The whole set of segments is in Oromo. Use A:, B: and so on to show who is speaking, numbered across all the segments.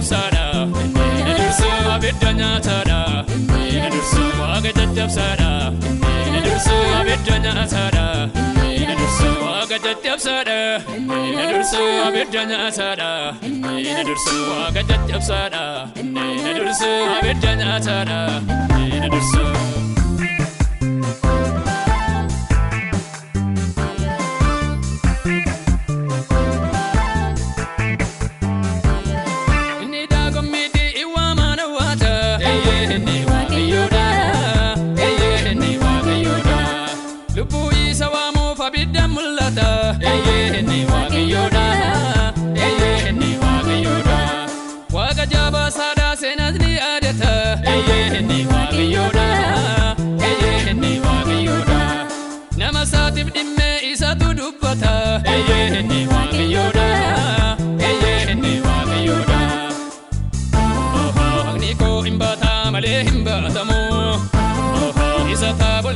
A: Sada, Nedursu abidanya sada, Nedursu agajat sada, Nedursu abidanya sada, Nedursu agajat sada, Nedursu abidanya sada, Nedursu agajat sada, Nedursu abidanya sada, Nedursu.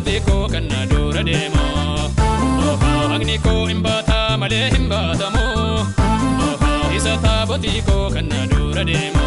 A: Deko kanadura demo, Agniko imbata male imbatamo, Isata botiko kanadura demo.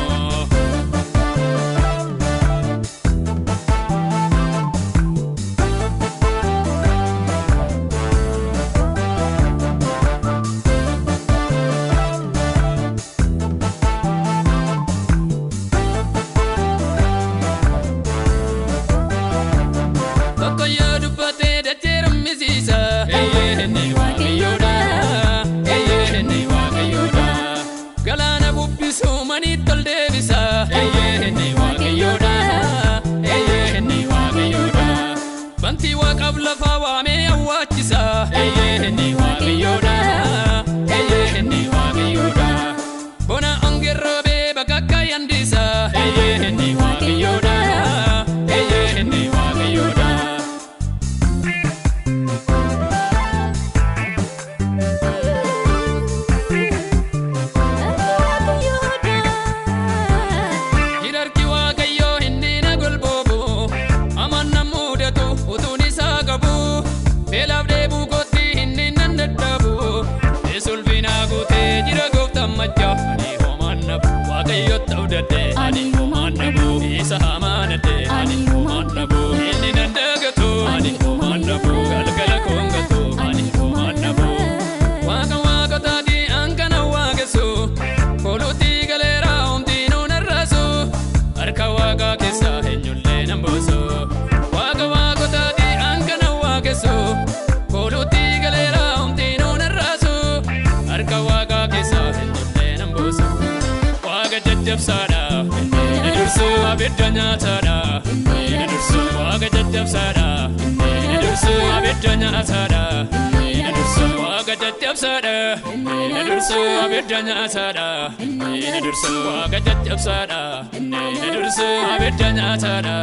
A: Sada, Nedursu abidanya sada, Nedursu agajat sada, Nedursu abidanya sada, Nedursu agajat sada, Nedursu abidanya sada, Nedursu agajat sada, Nedursu abidanya sada.